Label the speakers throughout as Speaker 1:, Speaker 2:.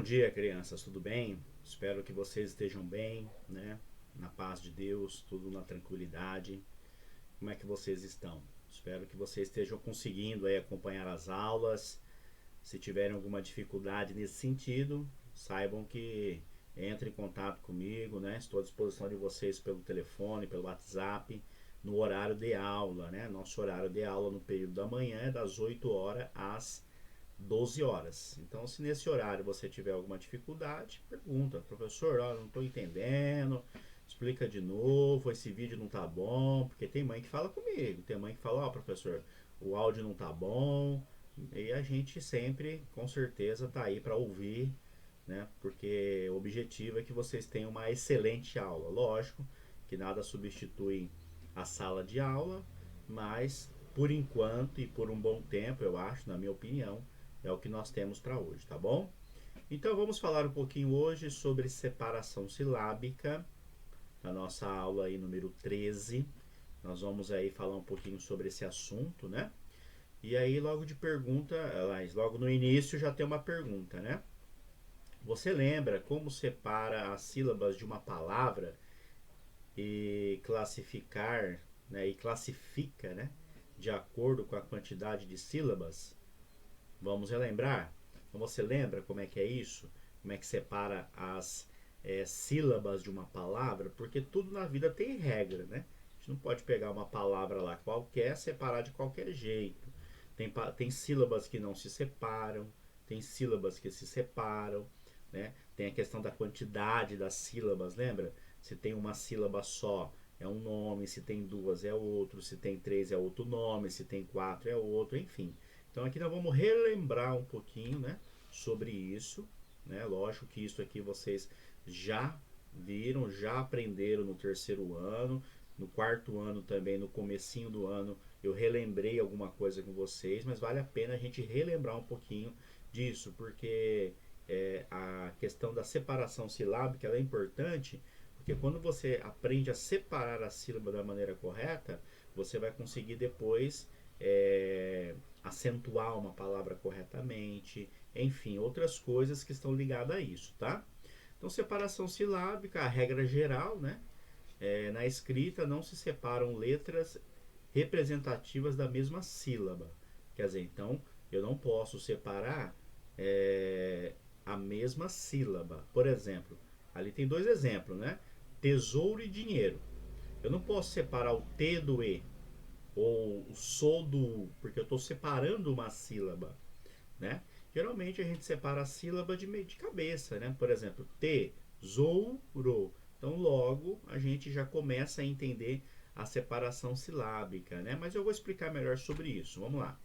Speaker 1: dia, crianças, tudo bem? Espero que vocês estejam bem, né? Na paz de Deus, tudo na tranquilidade. Como é que vocês estão? Espero que vocês estejam conseguindo aí acompanhar as aulas. Se tiverem alguma dificuldade nesse sentido, saibam que entre em contato comigo, né? Estou à disposição de vocês pelo telefone, pelo WhatsApp, no horário de aula, né? Nosso horário de aula no período da manhã é das 8 horas às 12 horas. Então, se nesse horário você tiver alguma dificuldade, pergunta, professor, ó, não estou entendendo, explica de novo, esse vídeo não tá bom, porque tem mãe que fala comigo, tem mãe que fala, ó, professor, o áudio não tá bom, e a gente sempre, com certeza, tá aí para ouvir, né? Porque o objetivo é que vocês tenham uma excelente aula. Lógico que nada substitui a sala de aula, mas por enquanto e por um bom tempo, eu acho, na minha opinião, é o que nós temos para hoje, tá bom? Então vamos falar um pouquinho hoje sobre separação silábica, na nossa aula aí número 13. Nós vamos aí falar um pouquinho sobre esse assunto, né? E aí logo de pergunta, logo no início já tem uma pergunta, né? Você lembra como separa as sílabas de uma palavra e classificar, né, e classifica, né, de acordo com a quantidade de sílabas? Vamos relembrar? Então você lembra como é que é isso? Como é que separa as sílabas de uma palavra? Porque tudo na vida tem regra, né? A gente não pode pegar uma palavra lá qualquer, separar de qualquer jeito. Tem sílabas que não se separam, tem sílabas que se separam, né? Tem a questão da quantidade das sílabas, lembra? Se tem uma sílaba só, é um nome, se tem duas é outro, se tem três é outro nome, se tem quatro é outro, enfim. Então aqui nós vamos relembrar um pouquinho, né, sobre isso, né? Lógico que isso aqui vocês já viram, já aprenderam no terceiro ano, no quarto ano também, no comecinho do ano, eu relembrei alguma coisa com vocês, mas vale a pena a gente relembrar um pouquinho disso, porque a questão da separação silábica ela é importante, porque quando você aprende a separar a sílaba da maneira correta, você vai conseguir depois acentuar uma palavra corretamente, enfim, outras coisas que estão ligadas a isso, tá? Então, separação silábica, a regra geral, né? Na escrita não se separam letras representativas da mesma sílaba. Quer dizer, então eu não posso separar a mesma sílaba. Por exemplo, ali tem dois exemplos, né? Tesouro e dinheiro. Eu não posso separar o T do E ou o sou do U, porque eu estou separando uma sílaba, né? Geralmente a gente separa a sílaba de cabeça, né? Por exemplo, tesouro. Então logo a gente já começa a entender a separação silábica, né? Mas eu vou explicar melhor sobre isso. Vamos lá.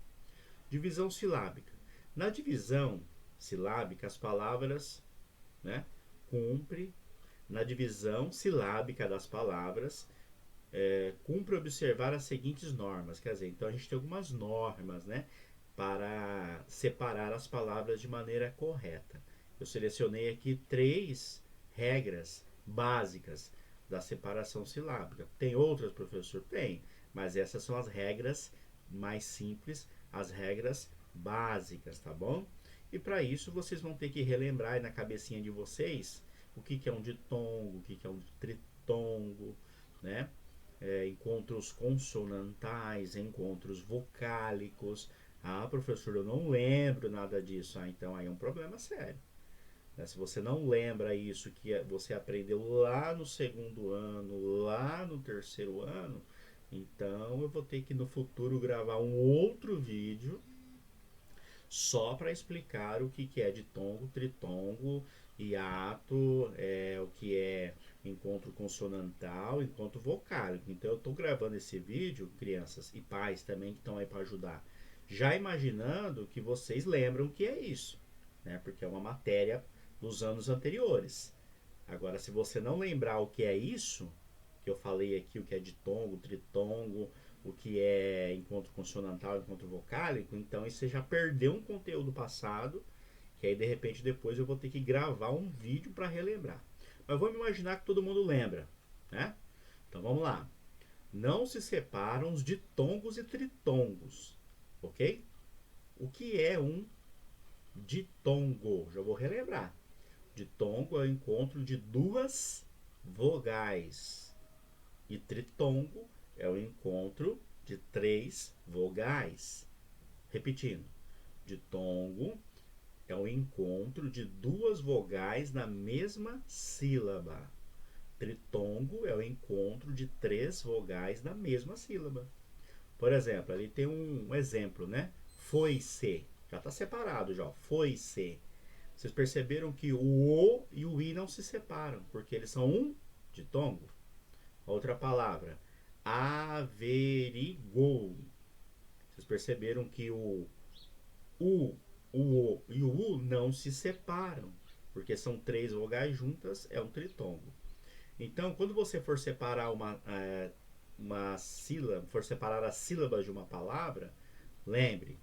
Speaker 1: Divisão silábica. Na divisão silábica, as palavras, né, cumpre na divisão silábica das palavras, cumpre observar as seguintes normas. Quer dizer, então a gente tem algumas normas, né, para separar as palavras de maneira correta. Eu selecionei aqui 3 regras básicas da separação silábica. Tem outras, professor? Tem, mas essas são as regras mais simples, as regras básicas, tá bom? E para isso vocês vão ter que relembrar aí na cabecinha de vocês o que é um ditongo, o que é um tritongo, né? Encontros consonantais, encontros vocálicos. Ah, professor, eu não lembro nada disso. Ah, então aí é um problema sério. Né? Se você não lembra isso que você aprendeu lá no segundo ano, lá no terceiro ano, então eu vou ter que no futuro gravar um outro vídeo só para explicar o que é ditongo, tritongo, hiato, o que é encontro consonantal, encontro vocálico. Então eu estou gravando esse vídeo, crianças e pais também que estão aí para ajudar, já imaginando que vocês lembram o que é isso, né? Porque é uma matéria dos anos anteriores. Agora, se você não lembrar o que é isso, que eu falei aqui, o que é ditongo, tritongo, o que é encontro consonantal, encontro vocálico, então aí você já perdeu um conteúdo passado, que aí de repente depois eu vou ter que gravar um vídeo para relembrar. Mas vamos imaginar que todo mundo lembra, né? Então vamos lá. Não se separam os ditongos e tritongos, ok? O que é um ditongo? Já vou relembrar. Ditongo é o encontro de duas vogais. E tritongo é o encontro de três vogais. Repetindo, ditongo é o encontro de duas vogais na mesma sílaba. Tritongo é o encontro de três vogais na mesma sílaba. Por exemplo, ali tem um exemplo, né? Foi-se. Já está separado já. Foi-se. Vocês perceberam que o O e o I não se separam, porque eles são um ditongo. Outra palavra, averigou. Vocês perceberam que o U, o O e o U não se separam, porque são três vogais juntas, é um tritongo. Então, quando você for separar uma sílaba, for separar as sílabas de uma palavra, lembre,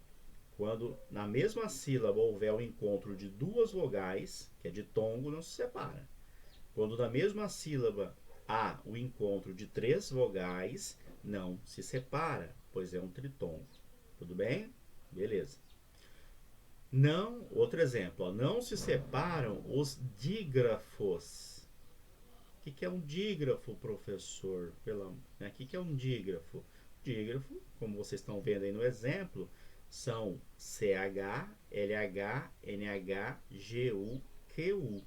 Speaker 1: quando na mesma sílaba houver o encontro de duas vogais, que é ditongo, não se separa. Quando na mesma sílaba há o encontro de três vogais, não se separa, pois é um tritongo. Tudo bem? Beleza. Não, outro exemplo, ó, não se separam os dígrafos. O que é um dígrafo, professor? O que é um dígrafo? Dígrafo, como vocês estão vendo aí no exemplo, são CH, LH, NH, GU, QU.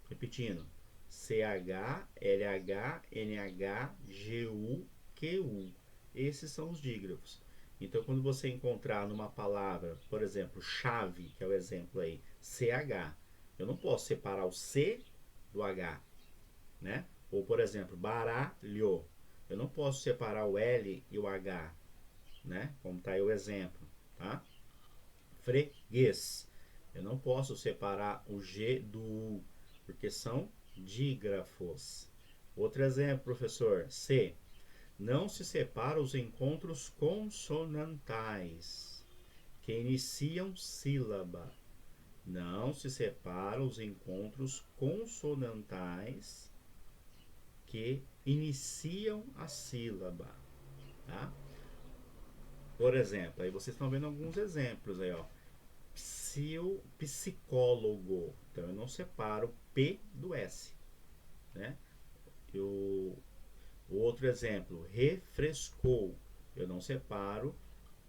Speaker 1: Repetindo, CH, LH, NH, GU, QU. Esses são os dígrafos. Então, quando você encontrar numa palavra, por exemplo, chave, que é o exemplo aí, CH, eu não posso separar o C do H, né? Ou, por exemplo, baralho, eu não posso separar o L e o H, né? Como está aí o exemplo, tá? Freguês, eu não posso separar o G do U, porque são dígrafos. Outro exemplo, professor, C. Não se separa os encontros consonantais que iniciam sílaba. Não se separa os encontros consonantais que iniciam a sílaba, tá? Por exemplo, aí vocês estão vendo alguns exemplos aí, ó. Psicólogo. Então eu não separo o P do S, né? O outro exemplo, refrescou. Eu não separo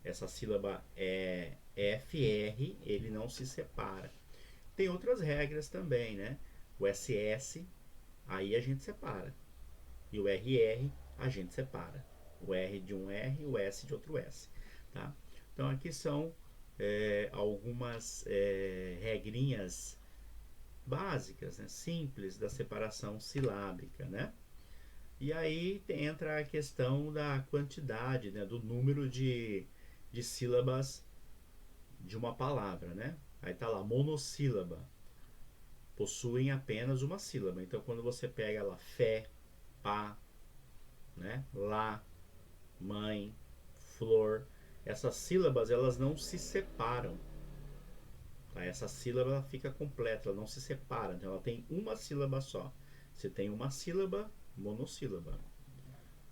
Speaker 1: essa sílaba FR, ele não se separa. Tem outras regras também, né? O SS, aí a gente separa. E o RR, a gente separa. O R de um R e o S de outro S. Tá? Então aqui são algumas regrinhas básicas, né? Simples da separação silábica, né? E aí entra a questão da quantidade, né? Do número de sílabas de uma palavra, né? Aí tá lá, monossílaba. Possuem apenas uma sílaba. Então, quando você pega lá, fé, pá, né? Lá, mãe, flor, essas sílabas, elas não se separam. Tá? Essa sílaba ela fica completa, ela não se separa. Então, ela tem uma sílaba só. Você tem uma sílaba, monossílaba.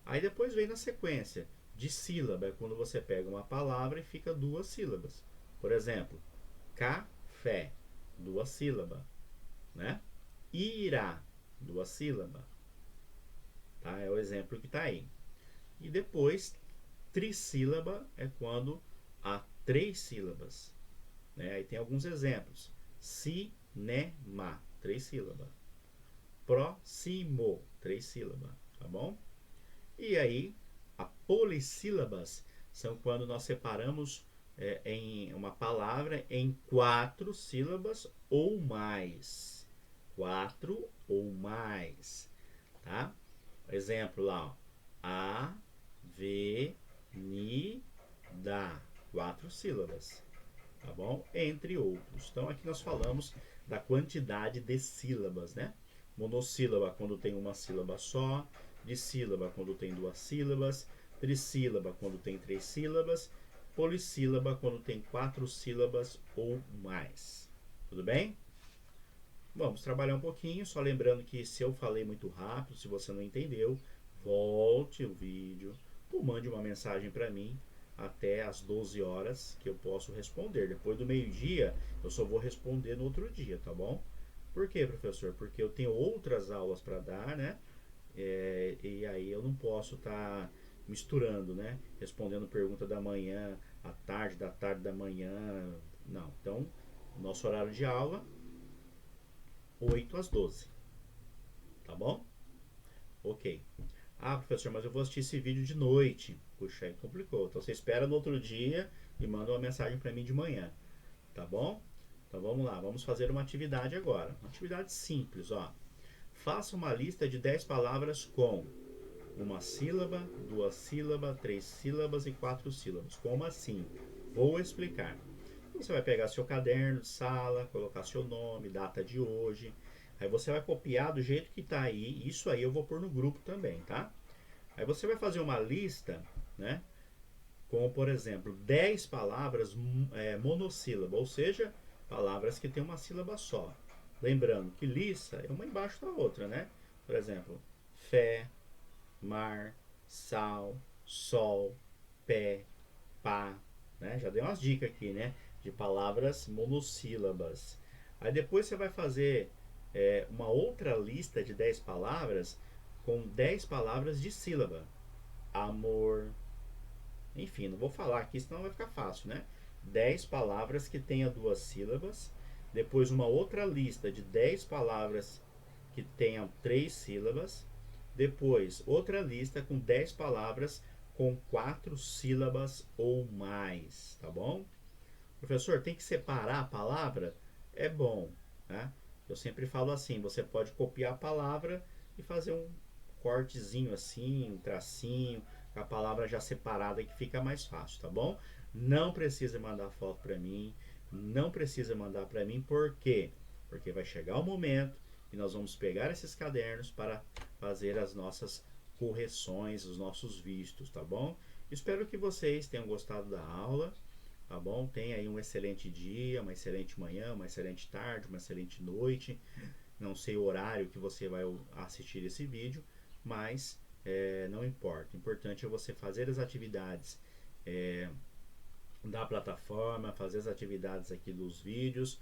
Speaker 1: Aí depois vem na sequência. De sílaba é quando você pega uma palavra e fica duas sílabas. Por exemplo, café, duas sílabas, né? Irá, duas sílabas. Tá? É o exemplo que está aí. E depois, trissílaba é quando há três sílabas. Né? Aí tem alguns exemplos. Cinema, três sílabas. Próximo, três sílabas. Tá bom? E aí, a polissílabas são quando nós separamos em uma palavra em quatro sílabas ou mais. Quatro ou mais. Tá? Exemplo lá, ó. Avenida, quatro sílabas, tá bom? Entre outros. Então aqui nós falamos da quantidade de sílabas, né? Monossílaba quando tem uma sílaba só, dissílaba quando tem duas sílabas, trissílaba quando tem três sílabas, polissílaba quando tem quatro sílabas ou mais. Tudo bem? Vamos trabalhar um pouquinho, só lembrando que se eu falei muito rápido, se você não entendeu, volte o vídeo ou mande uma mensagem para mim até as 12 horas que eu posso responder. Depois do meio-dia, eu só vou responder no outro dia, tá bom? Por quê, professor? Porque eu tenho outras aulas para dar, né? E aí eu não posso estar misturando, né? Respondendo pergunta da manhã à tarde, da tarde da manhã. Não. Então, nosso horário de aula, 8 às 12. Tá bom? Ok. Ah, professor, mas eu vou assistir esse vídeo de noite. Puxa, aí complicou. Então você espera no outro dia e manda uma mensagem para mim de manhã. Tá bom? Então vamos lá, vamos fazer uma atividade agora. Uma atividade simples, ó. Faça uma lista de 10 palavras com uma sílaba, duas sílabas, três sílabas e quatro sílabas. Como assim? Vou explicar. Você vai pegar seu caderno de sala, colocar seu nome, data de hoje. Aí você vai copiar do jeito que está aí. Isso aí eu vou pôr no grupo também, tá? Aí você vai fazer uma lista, né? Como, por exemplo, 10 palavras monossílaba, ou seja, palavras que têm uma sílaba só. Lembrando que lista é uma embaixo da outra, né? Por exemplo, fé, mar, sal, sol, pé, pá, né? Já dei umas dicas aqui, né? De palavras monossílabas. Aí depois você vai fazer uma outra lista de 10 palavras com 10 palavras de sílaba. Amor, enfim, não vou falar aqui, senão vai ficar fácil, né? 10 palavras que tenha duas sílabas. Depois uma outra lista de 10 palavras que tenham três sílabas. Depois outra lista com 10 palavras com quatro sílabas ou mais, tá bom? Professor, tem que separar a palavra? É bom, né? Eu sempre falo assim, você pode copiar a palavra e fazer um cortezinho assim, um tracinho, com a palavra já separada que fica mais fácil, tá bom? Não precisa mandar foto para mim, não precisa mandar para mim, por quê? Porque vai chegar o momento e nós vamos pegar esses cadernos para fazer as nossas correções, os nossos vistos, tá bom? Espero que vocês tenham gostado da aula, tá bom? Tenha aí um excelente dia, uma excelente manhã, uma excelente tarde, uma excelente noite. Não sei o horário que você vai assistir esse vídeo, mas não importa. O importante é você fazer as atividades da plataforma, fazer as atividades aqui dos vídeos,